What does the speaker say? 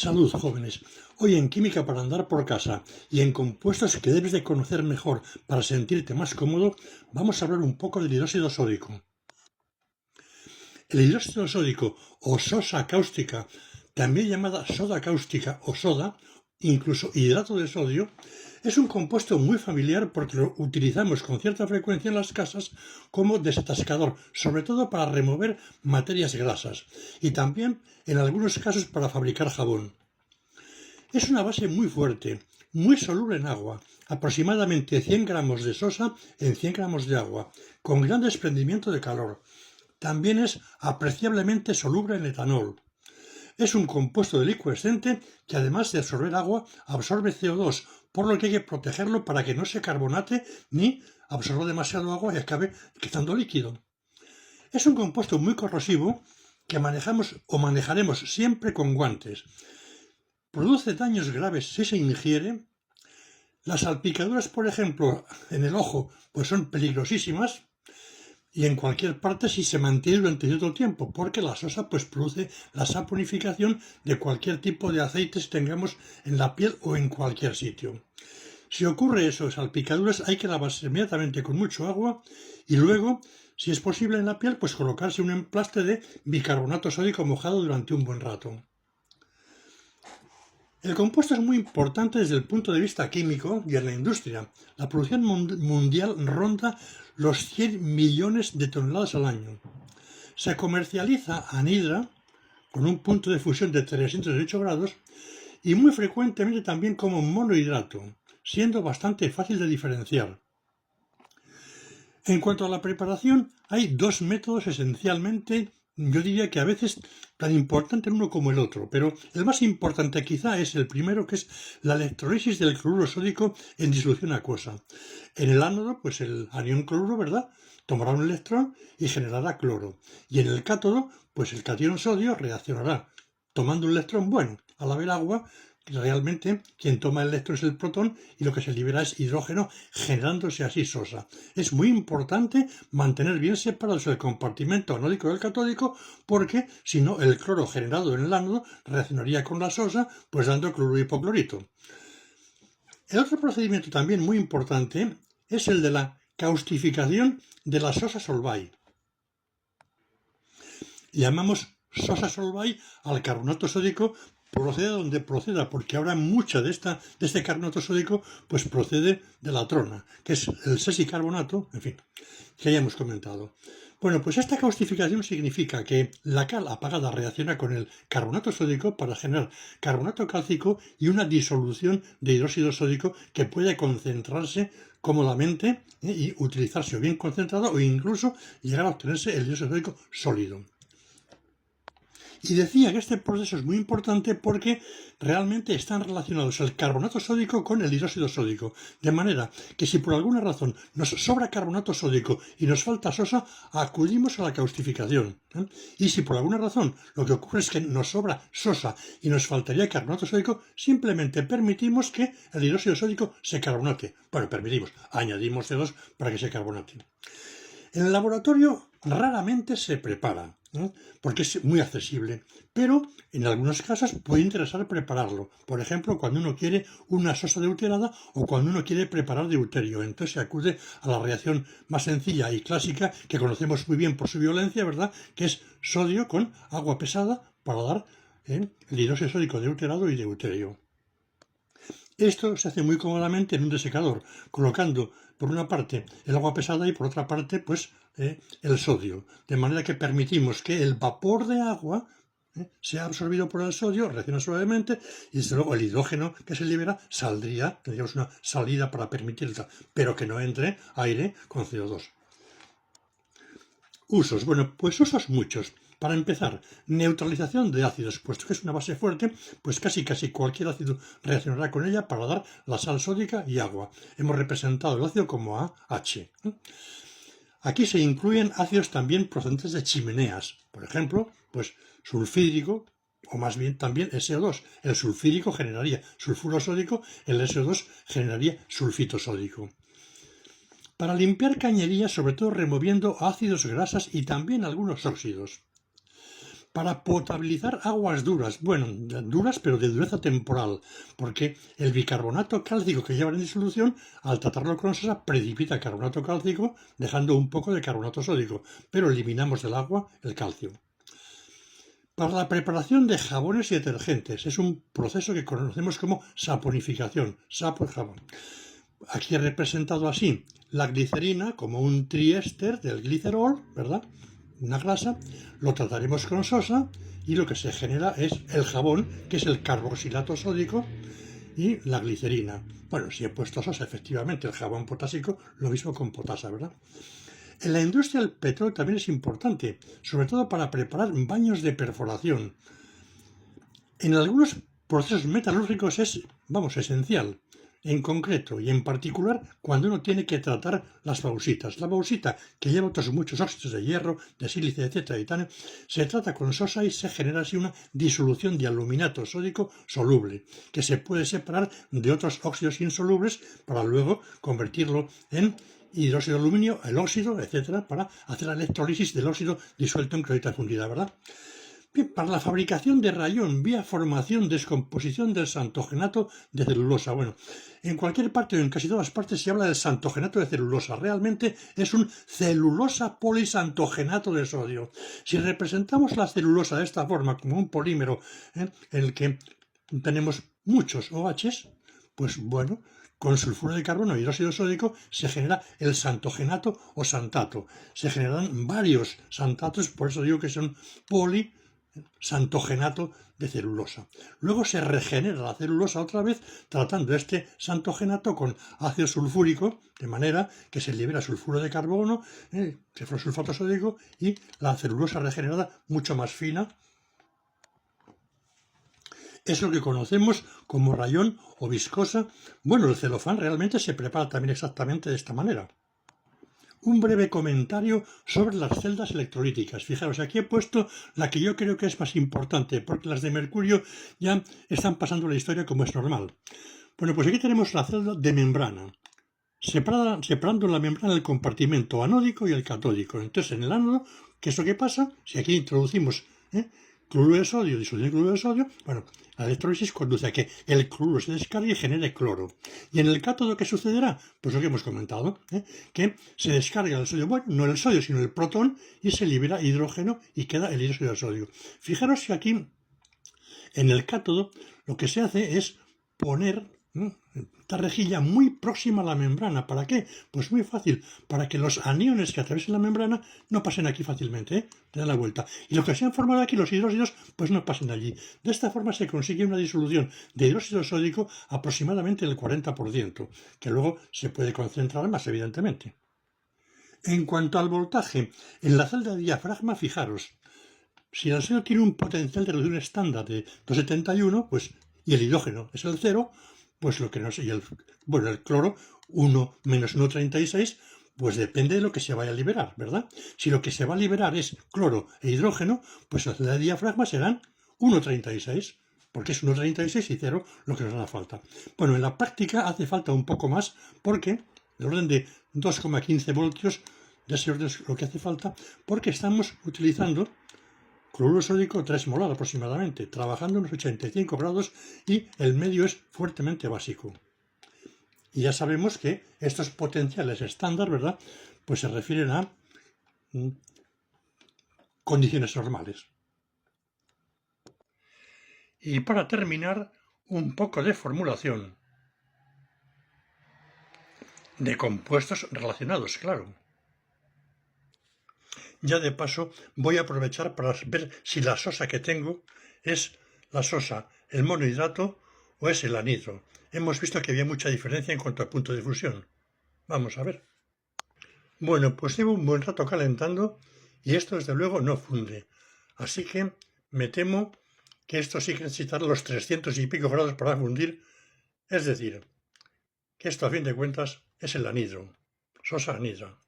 Salud, jóvenes. Hoy en Química para andar por casa y en compuestos que debes de conocer mejor para sentirte más cómodo, vamos a hablar un poco del hidróxido sódico. El hidróxido sódico o sosa cáustica, también llamada soda cáustica o soda, incluso hidrato de sodio, es un compuesto muy familiar porque lo utilizamos con cierta frecuencia en las casas como desatascador, sobre todo para remover materias grasas y también en algunos casos para fabricar jabón. Es una base muy fuerte, muy soluble en agua, aproximadamente 100 gramos de sosa en 100 gramos de agua, con gran desprendimiento de calor. También es apreciablemente soluble en etanol. Es un compuesto delicuescente que además de absorber agua, absorbe CO2, por lo que hay que protegerlo para que no se carbonate ni absorba demasiado agua y acabe quedando líquido. Es un compuesto muy corrosivo que manejamos o manejaremos siempre con guantes. Produce daños graves si se ingiere. Las salpicaduras, por ejemplo, en el ojo, pues son peligrosísimas y en cualquier parte si se mantiene durante cierto tiempo, porque la sosa pues produce la saponificación de cualquier tipo de aceites que tengamos en la piel o en cualquier sitio. Si ocurre eso, salpicaduras, hay que lavarse inmediatamente con mucho agua y luego, si es posible en la piel, pues colocarse un emplaste de bicarbonato sódico mojado durante un buen rato. El compuesto es muy importante desde el punto de vista químico y en la industria. La producción mundial ronda los 100 millones de toneladas al año. Se comercializa anhidra con un punto de fusión de 308 grados y muy frecuentemente también como monohidrato, siendo bastante fácil de diferenciar. En cuanto a la preparación, hay dos métodos esencialmente, yo diría que a veces tan importante el uno como el otro, pero el más importante quizá es el primero, que es la electrólisis del cloruro sódico en disolución acuosa. En el ánodo, pues el anión cloruro, ¿verdad?, tomará un electrón y generará cloro. Y en el cátodo, pues el catión sodio reaccionará, tomando un electrón bueno. Al haber agua, realmente quien toma el electrón es el protón y lo que se libera es hidrógeno, generándose así sosa. Es muy importante mantener bien separados el compartimento anódico del catódico, porque si no el cloro generado en el ánodo reaccionaría con la sosa, pues dando cloruro hipoclorito. El otro procedimiento también muy importante es el de la caustificación de la sosa Solvay. Llamamos sosa Solvay al carbonato sódico, proceda donde proceda, porque ahora mucha de este carbonato sódico pues procede de la trona, que es el sesicarbonato, en fin, que ya hemos comentado. Bueno, pues esta caustificación significa que la cal apagada reacciona con el carbonato sódico para generar carbonato cálcico y una disolución de hidróxido sódico que puede concentrarse cómodamente y utilizarse o bien concentrado o incluso llegar a obtenerse el hidróxido sódico sólido. Y decía que este proceso es muy importante porque realmente están relacionados el carbonato sódico con el hidróxido sódico. De manera que si por alguna razón nos sobra carbonato sódico y nos falta sosa, acudimos a la caustificación. Y si por alguna razón lo que ocurre es que nos sobra sosa y nos faltaría carbonato sódico, simplemente permitimos que el hidróxido sódico se carbonate. Bueno, permitimos, añadimos CO2 para que se carbonate. En el laboratorio raramente se prepara, porque es muy accesible, pero en algunos casos puede interesar prepararlo. Por ejemplo, cuando uno quiere una sosa deuterada o cuando uno quiere preparar deuterio. Entonces se acude a la reacción más sencilla y clásica que conocemos muy bien por su violencia, ¿verdad?, que es sodio con agua pesada para dar el hidróxido sódico deuterado y deuterio. Esto se hace muy cómodamente en un desecador, colocando por una parte el agua pesada y por otra parte pues el sodio, de manera que permitimos que el vapor de agua sea absorbido por el sodio, reacciona suavemente y desde luego el hidrógeno que se libera saldría, tendríamos una salida para permitirlo, pero que no entre aire con CO2. Usos, bueno, pues usos muchos. Para empezar, neutralización de ácidos, puesto que es una base fuerte, pues casi cualquier ácido reaccionará con ella para dar la sal sódica y agua. Hemos representado el ácido como AH. Aquí se incluyen ácidos también procedentes de chimeneas, por ejemplo, pues sulfídrico, o más bien también SO2. El sulfídrico generaría sulfuro sódico, el SO2 generaría sulfito sódico. Para limpiar cañerías, sobre todo removiendo ácidos, grasas y también algunos óxidos. Para potabilizar aguas duras, bueno, duras pero de dureza temporal, porque el bicarbonato cálcico que llevan en disolución, al tratarlo con sosa, precipita carbonato cálcico, dejando un poco de carbonato sódico, pero eliminamos del agua el calcio. Para la preparación de jabones y detergentes, es un proceso que conocemos como saponificación, sapo y jabón. Aquí he representado así la glicerina como un triéster del glicerol, ¿verdad? Una grasa, lo trataremos con sosa y lo que se genera es el jabón, que es el carboxilato sódico, y la glicerina. Bueno, si he puesto sosa, efectivamente, el jabón potásico, lo mismo con potasa, ¿verdad? En la industria el petróleo también es importante, sobre todo para preparar baños de perforación. En algunos procesos metalúrgicos es, esencial. En concreto y en particular cuando uno tiene que tratar las bauxitas. La bauxita, que lleva otros muchos óxidos de hierro, de sílice, etc., y tal, se trata con sosa y se genera así una disolución de aluminato sódico soluble, que se puede separar de otros óxidos insolubles para luego convertirlo en hidróxido de aluminio, el óxido, etcétera, para hacer la electrólisis del óxido disuelto en clorita fundida, ¿verdad? Bien, para la fabricación de rayón vía formación, descomposición del santogenato de celulosa. Bueno, en cualquier parte o en casi todas partes se habla del santogenato de celulosa. Realmente es un celulosa polisantogenato de sodio. Si representamos la celulosa de esta forma como un polímero en el que tenemos muchos OHs, pues bueno, con sulfuro de carbono y hidróxido sódico se genera el santogenato o santato. Se generan varios santatos, por eso digo que son santogenato de celulosa. Luego se regenera la celulosa otra vez tratando este santogenato con ácido sulfúrico, de manera que se libera sulfuro de carbono, sulfato sódico y la celulosa regenerada mucho más fina. Es lo que conocemos como rayón o viscosa. Bueno, el celofán realmente se prepara también exactamente de esta manera. Un breve comentario sobre las celdas electrolíticas. Fijaros, aquí he puesto la que yo creo que es más importante, porque las de mercurio ya están pasando la historia como es normal. Bueno, pues aquí tenemos la celda de membrana, separando la membrana el compartimento anódico y el catódico. Entonces, en el ánodo, ¿qué es lo que pasa? Si aquí introducimos cloruro de sodio, disolución de cloruro de sodio, bueno, la electrólisis conduce a que el cloruro se descargue y genere cloro. ¿Y en el cátodo qué sucederá? Pues lo que hemos comentado, que se descarga el sodio, bueno, no el sodio, sino el protón, y se libera hidrógeno y queda el hidróxido de sodio. Fijaros que aquí, en el cátodo, lo que se hace es poner esta rejilla muy próxima a la membrana. ¿Para qué? Pues muy fácil, para que los aniones que atraviesen la membrana no pasen aquí fácilmente, te dan la vuelta. Y lo que se han formado aquí, los hidróxidos, pues no pasen allí. De esta forma se consigue una disolución de hidróxido sódico aproximadamente del 40%, que luego se puede concentrar más, evidentemente. En cuanto al voltaje, en la celda de diafragma, fijaros, si el sodio tiene un potencial de reducción estándar de 271, pues, y el hidrógeno es el 0, pues lo que nos... Y el cloro, 1 menos 1,36, pues depende de lo que se vaya a liberar, ¿verdad? Si lo que se va a liberar es cloro e hidrógeno, pues la celda de diafragma serán 1,36, porque es 1,36 y 0 lo que nos da falta. Bueno, en la práctica hace falta un poco más, porque del orden de 2,15 voltios, de ese orden es lo que hace falta, porque estamos utilizando cloruro sódico 3 molar aproximadamente, trabajando en unos 85 grados y el medio es fuertemente básico. Y ya sabemos que estos potenciales estándar, ¿verdad? Pues se refieren a condiciones normales. Y para terminar, un poco de formulación. De compuestos relacionados, claro. Ya de paso voy a aprovechar para ver si la sosa que tengo es la sosa, el monohidrato o es el anhidro. Hemos visto que había mucha diferencia en cuanto al punto de fusión. Vamos a ver. Bueno, pues llevo un buen rato calentando y esto desde luego no funde. Así que me temo que esto sí que necesitará los 300 y pico grados para fundir. Es decir, que esto a fin de cuentas es el anhidro, sosa anhidra.